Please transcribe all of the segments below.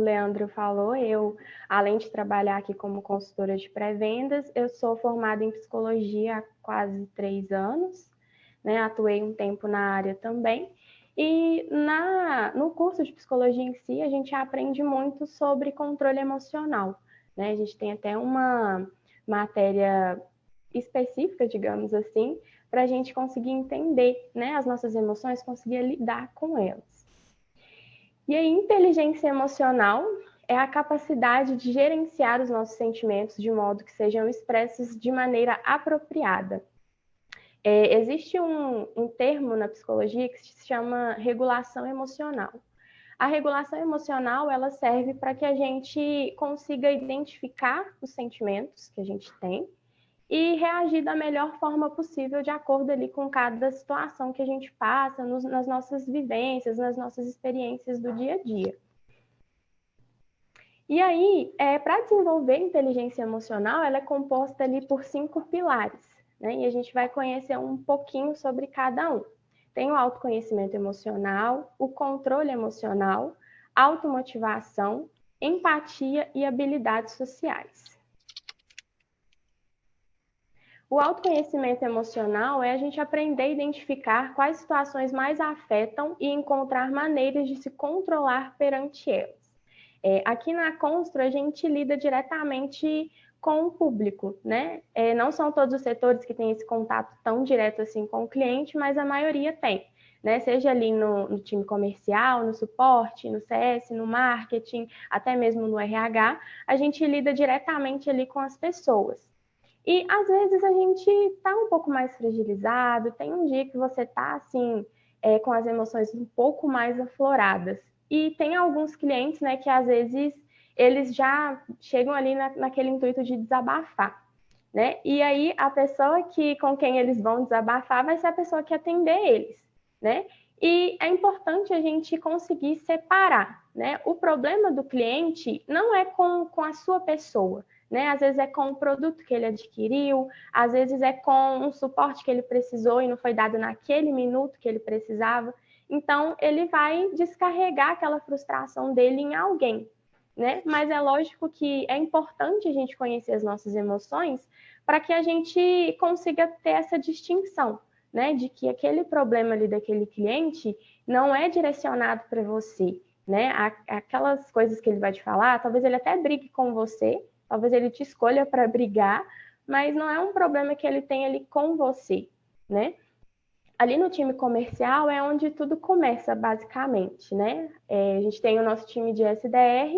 Leandro falou, eu, além de trabalhar aqui como consultora de pré-vendas, eu sou formada em psicologia há quase 3 anos, né? Atuei um tempo na área também. E no curso de psicologia em si, a gente aprende muito sobre controle emocional, né? A gente tem até uma matéria específica, digamos assim, para a gente conseguir entender, né, as nossas emoções, conseguir lidar com elas. E a inteligência emocional é a capacidade de gerenciar os nossos sentimentos de modo que sejam expressos de maneira apropriada. Existe um termo na psicologia que se chama regulação emocional. A regulação emocional, ela serve para que a gente consiga identificar os sentimentos que a gente tem e reagir da melhor forma possível de acordo ali com cada situação que a gente passa, nas nossas vivências, nas nossas experiências do dia a dia. E aí, para desenvolver inteligência emocional, ela é composta ali por 5 pilares, né? E a gente vai conhecer um pouquinho sobre cada um. Tem o autoconhecimento emocional, o controle emocional, automotivação, empatia e habilidades sociais. O autoconhecimento emocional é a gente aprender a identificar quais situações mais afetam e encontrar maneiras de se controlar perante elas. Aqui na Constro, a gente lida diretamente com o público, né? Não são todos os setores que têm esse contato tão direto assim com o cliente, mas a maioria tem, né? Seja ali no time comercial, no suporte, no CS, no marketing, até mesmo no RH, a gente lida diretamente ali com as pessoas. E às vezes a gente está um pouco mais fragilizado, tem um dia que você está assim, com as emoções um pouco mais afloradas. E tem alguns clientes, né, que às vezes eles já chegam ali naquele intuito de desabafar, né? E aí a pessoa com quem eles vão desabafar vai ser a pessoa que atender eles, né? E é importante a gente conseguir separar, né? O problema do cliente não é com a sua pessoa, né? Às vezes é com o produto que ele adquiriu, às vezes é com um suporte que ele precisou e não foi dado naquele minuto que ele precisava. Então, ele vai descarregar aquela frustração dele em alguém, né? Mas é lógico que é importante a gente conhecer as nossas emoções para que a gente consiga ter essa distinção, né? De que aquele problema ali daquele cliente não é direcionado para você, né? Aquelas coisas que ele vai te falar, talvez ele até brigue com você, talvez ele te escolha para brigar, mas não é um problema que ele tem ali com você, né? Ali no time comercial é onde tudo começa, basicamente, né? A gente tem o nosso time de SDR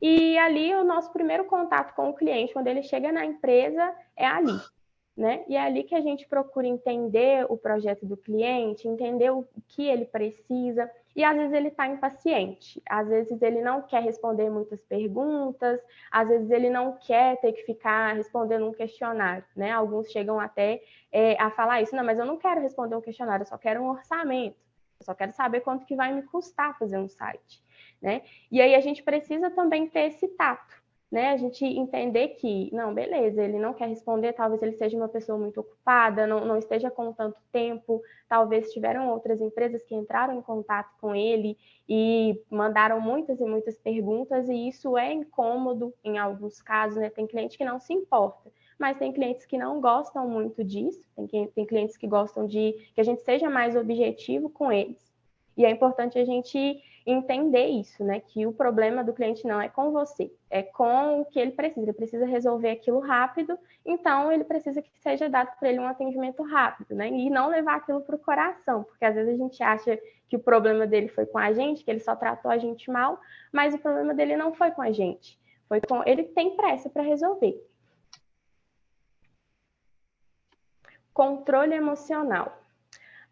e ali o nosso primeiro contato com o cliente, quando ele chega na empresa, é ali, né? E é ali que a gente procura entender o projeto do cliente, entender o que ele precisa, e às vezes ele está impaciente, às vezes ele não quer responder muitas perguntas, às vezes ele não quer ter que ficar respondendo um questionário, né? Alguns chegam até a falar isso, não, mas eu não quero responder um questionário, eu só quero um orçamento, eu só quero saber quanto que vai me custar fazer um site, né? E aí a gente precisa também ter esse tato, né? A gente entender que, não, beleza, ele não quer responder, talvez ele seja uma pessoa muito ocupada, não esteja com tanto tempo, talvez tiveram outras empresas que entraram em contato com ele e mandaram muitas e muitas perguntas, e isso é incômodo em alguns casos, né? Tem cliente que não se importa, mas tem clientes que não gostam muito disso, tem clientes que gostam de que a gente seja mais objetivo com eles. E é importante a gente entender isso, né? Que o problema do cliente não é com você, é com o que ele precisa resolver aquilo rápido, então ele precisa que seja dado para ele um atendimento rápido, né? E não levar aquilo para o coração, porque às vezes a gente acha que o problema dele foi com a gente, que ele só tratou a gente mal, mas o problema dele não foi com a gente, foi com ele tem pressa para resolver. Controle emocional.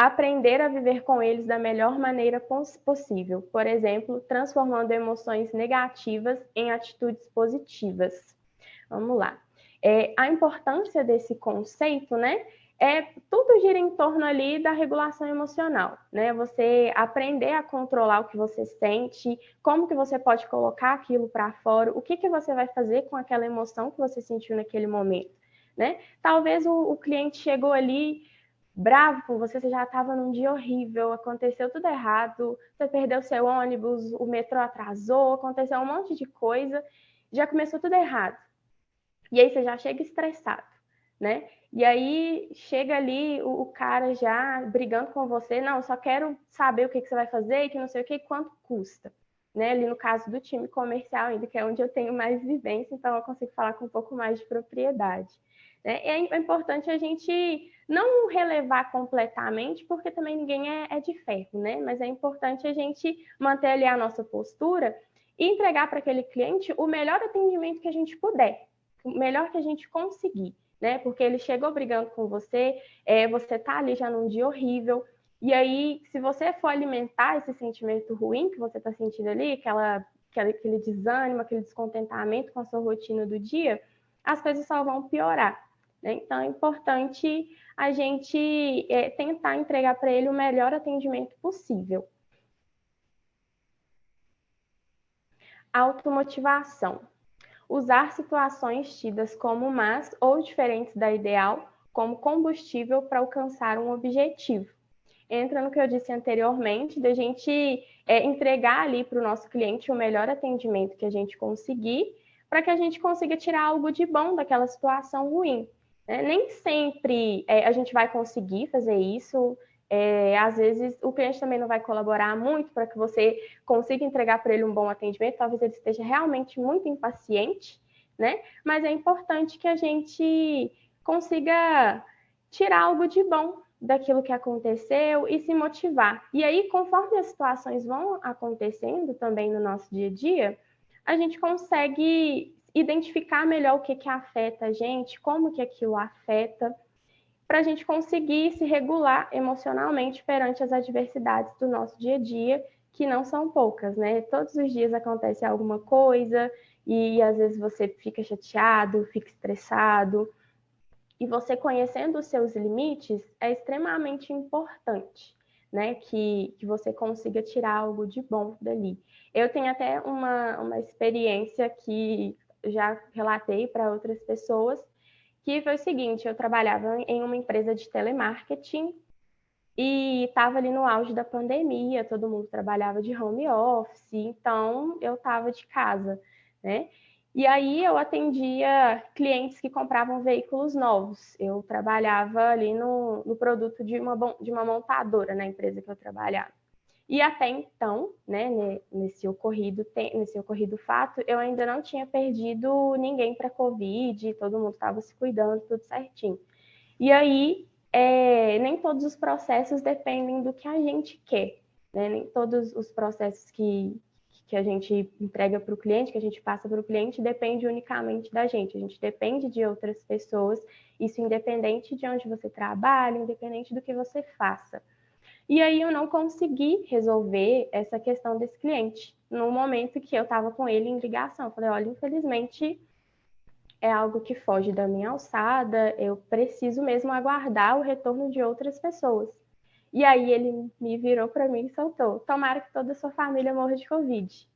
Aprender a viver com eles da melhor maneira possível, por exemplo, transformando emoções negativas em atitudes positivas. Vamos lá. A importância desse conceito, né? Tudo gira em torno ali da regulação emocional, né? Você aprender a controlar o que você sente, como que você pode colocar aquilo para fora, o que você vai fazer com aquela emoção que você sentiu naquele momento, né? Talvez o cliente chegou ali bravo com você, você já estava num dia horrível, aconteceu tudo errado, você perdeu seu ônibus, o metrô atrasou, aconteceu um monte de coisa, já começou tudo errado. E aí você já chega estressado, né? E aí chega ali o cara já brigando com você, não, só quero saber o que você vai fazer e que não sei o que, quanto custa. Né? Ali no caso do time comercial ainda, que é onde eu tenho mais vivência, então eu consigo falar com um pouco mais de propriedade. Né? E é importante a gente não relevar completamente, porque também ninguém é de ferro, né? Mas é importante a gente manter ali a nossa postura e entregar para aquele cliente o melhor atendimento que a gente puder, o melhor que a gente conseguir, né? Porque ele chegou brigando com você, você está ali já num dia horrível, e aí, se você for alimentar esse sentimento ruim que você está sentindo ali, aquele desânimo, aquele descontentamento com a sua rotina do dia, as coisas só vão piorar. Né? Então, é importante a gente tentar entregar para ele o melhor atendimento possível. Automotivação. Usar situações tidas como más ou diferentes da ideal como combustível para alcançar um objetivo. Entra no que eu disse anteriormente, da gente entregar ali para o nosso cliente o melhor atendimento que a gente conseguir, para que a gente consiga tirar algo de bom daquela situação ruim. Né? Nem sempre a gente vai conseguir fazer isso, às vezes o cliente também não vai colaborar muito para que você consiga entregar para ele um bom atendimento, talvez ele esteja realmente muito impaciente, né? Mas é importante que a gente consiga tirar algo de bom daquilo que aconteceu e se motivar. E aí, conforme as situações vão acontecendo também no nosso dia a dia, a gente consegue identificar melhor o que afeta a gente, como que aquilo afeta, para a gente conseguir se regular emocionalmente perante as adversidades do nosso dia a dia, que não são poucas, né? Todos os dias acontece alguma coisa e às vezes você fica chateado, fica estressado, e você conhecendo os seus limites é extremamente importante, né? Que você consiga tirar algo de bom dali. Eu tenho até uma experiência que já relatei para outras pessoas, que foi o seguinte: eu trabalhava em uma empresa de telemarketing e estava ali no auge da pandemia, todo mundo trabalhava de home office, então eu estava de casa, né? E aí eu atendia clientes que compravam veículos novos. Eu trabalhava ali no produto de uma montadora na empresa que eu trabalhava. E até então, né, nesse ocorrido fato, eu ainda não tinha perdido ninguém para Covid, todo mundo estava se cuidando, tudo certinho. E aí, nem todos os processos dependem do que a gente quer, né? Nem todos os processos que a gente entrega para o cliente, que a gente passa para o cliente, depende unicamente da gente. A gente depende de outras pessoas, isso independente de onde você trabalha, independente do que você faça. E aí eu não consegui resolver essa questão desse cliente no momento que eu estava com ele em ligação. Eu falei, olha, infelizmente é algo que foge da minha alçada, eu preciso mesmo aguardar o retorno de outras pessoas. E aí ele me virou para mim e soltou: tomara que toda a sua família morra de Covid.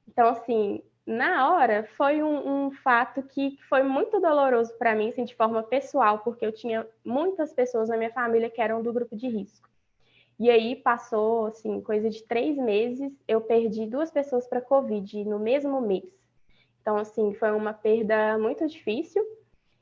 Então, assim, na hora foi um fato que foi muito doloroso para mim, assim, de forma pessoal, porque eu tinha muitas pessoas na minha família que eram do grupo de risco. E aí passou, assim, coisa de 3 meses, eu perdi 2 pessoas para Covid no mesmo mês. Então, assim, foi uma perda muito difícil.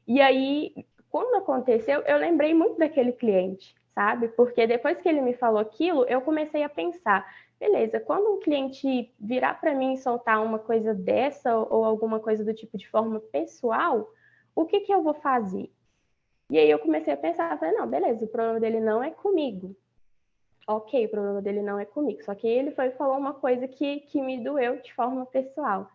E aí, quando aconteceu, eu lembrei muito daquele cliente, sabe? Porque depois que ele me falou aquilo, eu comecei a pensar, beleza, quando um cliente virar para mim e soltar uma coisa dessa ou alguma coisa do tipo de forma pessoal, o que eu vou fazer? E aí eu comecei a pensar, falei, não, beleza, o problema dele não é comigo. Ok, o problema dele não é comigo. Só que ele foi e falou uma coisa que me doeu de forma pessoal.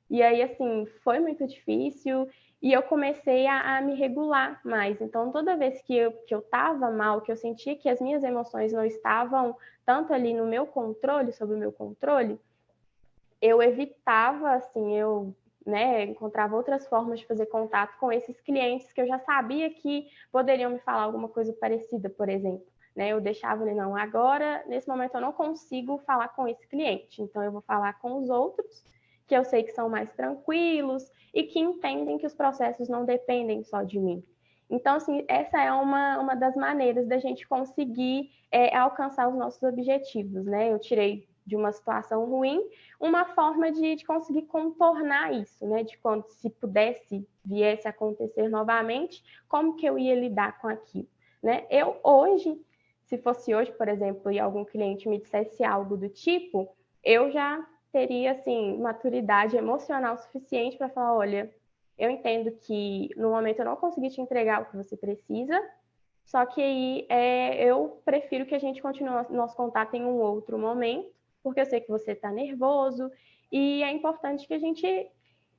E aí, assim, foi muito difícil e eu comecei a me regular mais. Então, toda vez que eu tava mal, que eu sentia que as minhas emoções não estavam tanto ali no meu controle, sob o meu controle, eu evitava, assim, encontrava outras formas de fazer contato com esses clientes que eu já sabia que poderiam me falar alguma coisa parecida, por exemplo. Né? Eu deixava ele, não, agora, nesse momento, eu não consigo falar com esse cliente, então eu vou falar com os outros, que eu sei que são mais tranquilos e que entendem que os processos não dependem só de mim. Então, assim, essa é uma das maneiras da gente conseguir alcançar os nossos objetivos, né? Eu tirei de uma situação ruim uma forma de conseguir contornar isso, né? De quando, se pudesse, viesse a acontecer novamente, como que eu ia lidar com aquilo, né? Eu hoje, se fosse hoje, por exemplo, e algum cliente me dissesse algo do tipo, eu já teria, assim, maturidade emocional suficiente para falar, olha, eu entendo que no momento eu não consegui te entregar o que você precisa, só que aí eu prefiro que a gente continue nosso contato em um outro momento, porque eu sei que você está nervoso e é importante que a gente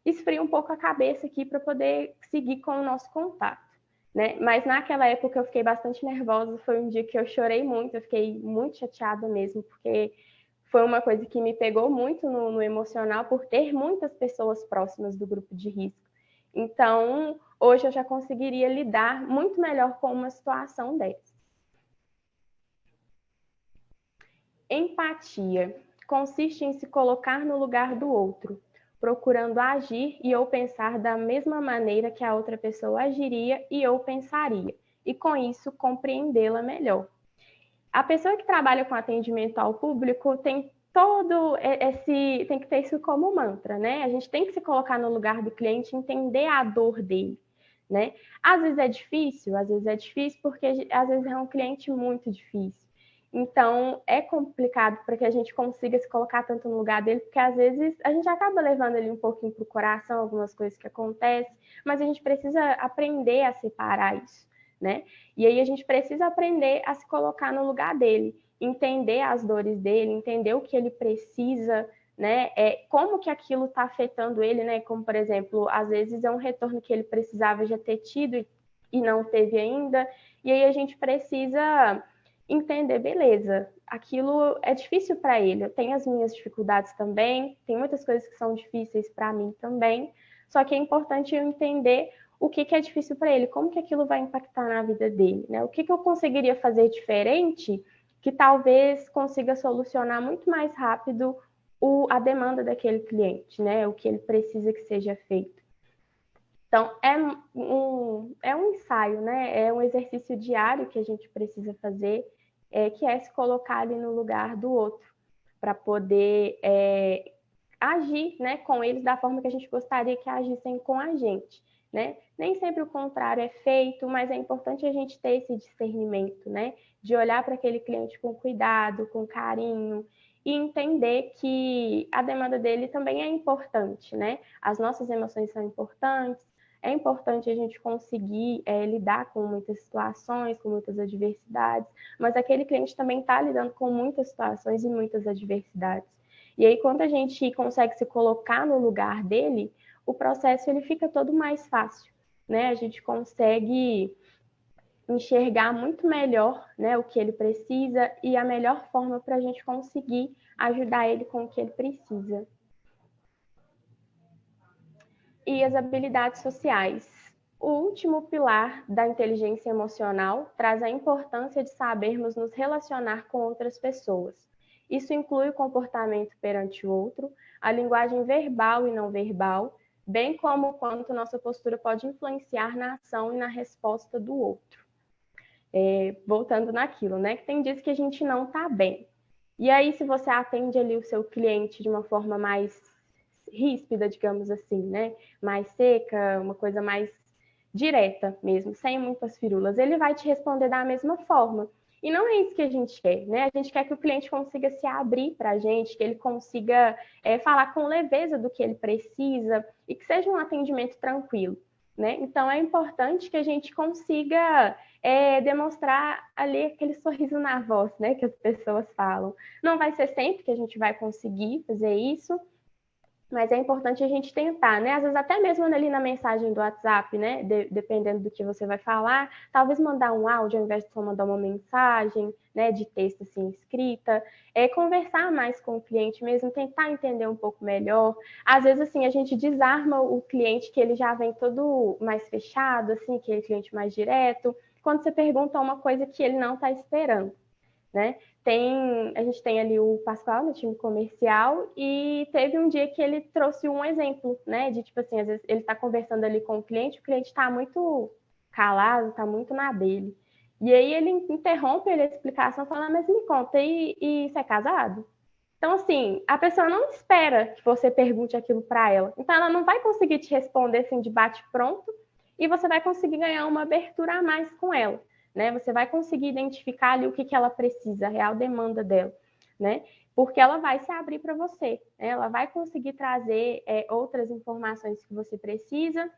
esfrie um pouco a cabeça aqui para poder seguir com o nosso contato. Né? Mas naquela época eu fiquei bastante nervosa, foi um dia que eu chorei muito, eu fiquei muito chateada mesmo, porque foi uma coisa que me pegou muito no emocional por ter muitas pessoas próximas do grupo de risco. Então, hoje eu já conseguiria lidar muito melhor com uma situação dessa. Empatia consiste em se colocar no lugar do outro, procurando agir e ou pensar da mesma maneira que a outra pessoa agiria e ou pensaria, e com isso compreendê-la melhor. A pessoa que trabalha com atendimento ao público tem tem que ter isso como mantra, né? A gente tem que se colocar no lugar do cliente, entender a dor dele, né? Às vezes é difícil porque às vezes é um cliente muito difícil. Então, é complicado para que a gente consiga se colocar tanto no lugar dele, porque às vezes a gente acaba levando ele um pouquinho para o coração, algumas coisas que acontecem, mas a gente precisa aprender a separar isso, né? E aí a gente precisa aprender a se colocar no lugar dele, entender as dores dele, entender o que ele precisa, né? Como que aquilo está afetando ele, né? Como, por exemplo, às vezes é um retorno que ele precisava já ter tido e não teve ainda, e aí a gente precisa entender, beleza, aquilo é difícil para ele, eu tenho as minhas dificuldades também, tem muitas coisas que são difíceis para mim também, só que é importante eu entender o que é difícil para ele, como que aquilo vai impactar na vida dele, né? O que eu conseguiria fazer diferente que talvez consiga solucionar muito mais rápido a demanda daquele cliente, né? O que ele precisa que seja feito. Então, é um ensaio, né? É um exercício diário que a gente precisa fazer, que é se colocar ali no lugar do outro, para poder agir, né, com eles da forma que a gente gostaria que agissem com a gente, né? Nem sempre o contrário é feito, mas é importante a gente ter esse discernimento, né? De olhar para aquele cliente com cuidado, com carinho e entender que a demanda dele também é importante, né? As nossas emoções são importantes, é importante a gente conseguir lidar com muitas situações, com muitas adversidades, mas aquele cliente também está lidando com muitas situações e muitas adversidades. E aí, quando a gente consegue se colocar no lugar dele, o processo ele fica todo mais fácil, né? A gente consegue enxergar muito melhor, né, o que ele precisa e a melhor forma para a gente conseguir ajudar ele com o que ele precisa. E as habilidades sociais. O último pilar da inteligência emocional traz a importância de sabermos nos relacionar com outras pessoas. Isso inclui o comportamento perante o outro, a linguagem verbal e não verbal, bem como o quanto nossa postura pode influenciar na ação e na resposta do outro. Voltando naquilo, né? Que tem dias que a gente não está bem. E aí, se você atende ali o seu cliente de uma forma mais ríspida, digamos assim, né? Mais seca, uma coisa mais direta mesmo, sem muitas firulas, ele vai te responder da mesma forma. E não é isso que a gente quer, né? A gente quer que o cliente consiga se abrir para a gente, que ele consiga falar com leveza do que ele precisa e que seja um atendimento tranquilo, né? Então é importante que a gente consiga demonstrar ali aquele sorriso na voz, né? Que as pessoas falam. Não vai ser sempre que a gente vai conseguir fazer isso, mas é importante a gente tentar, né? Às vezes até mesmo ali na mensagem do WhatsApp, né? Dependendo do que você vai falar, talvez mandar um áudio ao invés de só mandar uma mensagem, né? De texto assim escrita, conversar mais com o cliente mesmo, tentar entender um pouco melhor. Às vezes assim a gente desarma o cliente que ele já vem todo mais fechado, assim, aquele cliente mais direto, quando você pergunta uma coisa que ele não está esperando, né? A gente tem ali o Pascoal no time comercial e teve um dia que ele trouxe um exemplo, né? De tipo assim, às vezes ele está conversando ali com o cliente está muito calado, está muito na dele. E aí ele interrompe a explicação, falando, mas me conta, e você é casado? Então, assim, a pessoa não espera que você pergunte aquilo para ela. Então, ela não vai conseguir te responder assim de bate-pronto e você vai conseguir ganhar uma abertura a mais com ela, né? Você vai conseguir identificar ali o que ela precisa, a real demanda dela, né? Porque ela vai se abrir para você, né? Ela vai conseguir trazer outras informações que você precisa,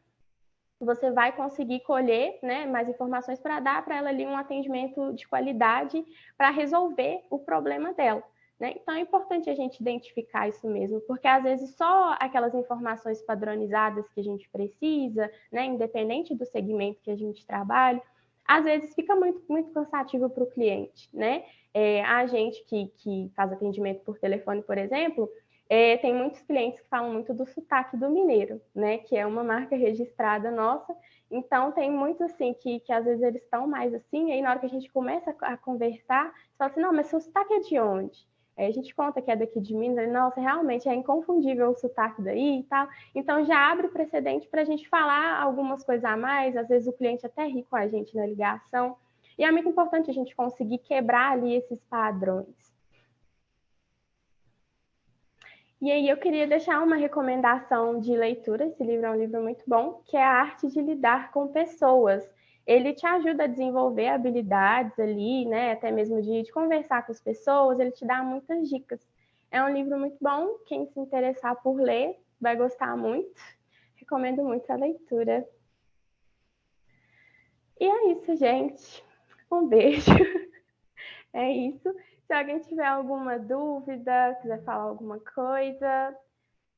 você vai conseguir colher, né, mais informações para dar para ela ali um atendimento de qualidade para resolver o problema dela. Né? Então é importante a gente identificar isso mesmo, porque às vezes só aquelas informações padronizadas que a gente precisa, né, independente do segmento que a gente trabalha, às vezes fica muito cansativo para o cliente. Né? A gente que faz atendimento por telefone, por exemplo, tem muitos clientes que falam muito do sotaque do mineiro, né? Que é uma marca registrada nossa. Então, tem muitos assim que às vezes eles estão mais assim, e aí na hora que a gente começa a conversar, você fala assim, não, mas seu sotaque é de onde? Aí a gente conta que é daqui de Minas, nossa, realmente é inconfundível o sotaque daí e tal. Então já abre precedente para a gente falar algumas coisas a mais, às vezes o cliente até ri com a gente na ligação. E é muito importante a gente conseguir quebrar ali esses padrões. E aí eu queria deixar uma recomendação de leitura, esse livro é um livro muito bom, que é A Arte de Lidar com Pessoas. Ele te ajuda a desenvolver habilidades ali, né, até mesmo de conversar com as pessoas, ele te dá muitas dicas. É um livro muito bom, quem se interessar por ler vai gostar muito. Recomendo muito a leitura. E é isso, gente. Um beijo. É isso. Se alguém tiver alguma dúvida, quiser falar alguma coisa,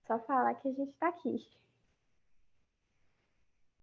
só falar que a gente está aqui.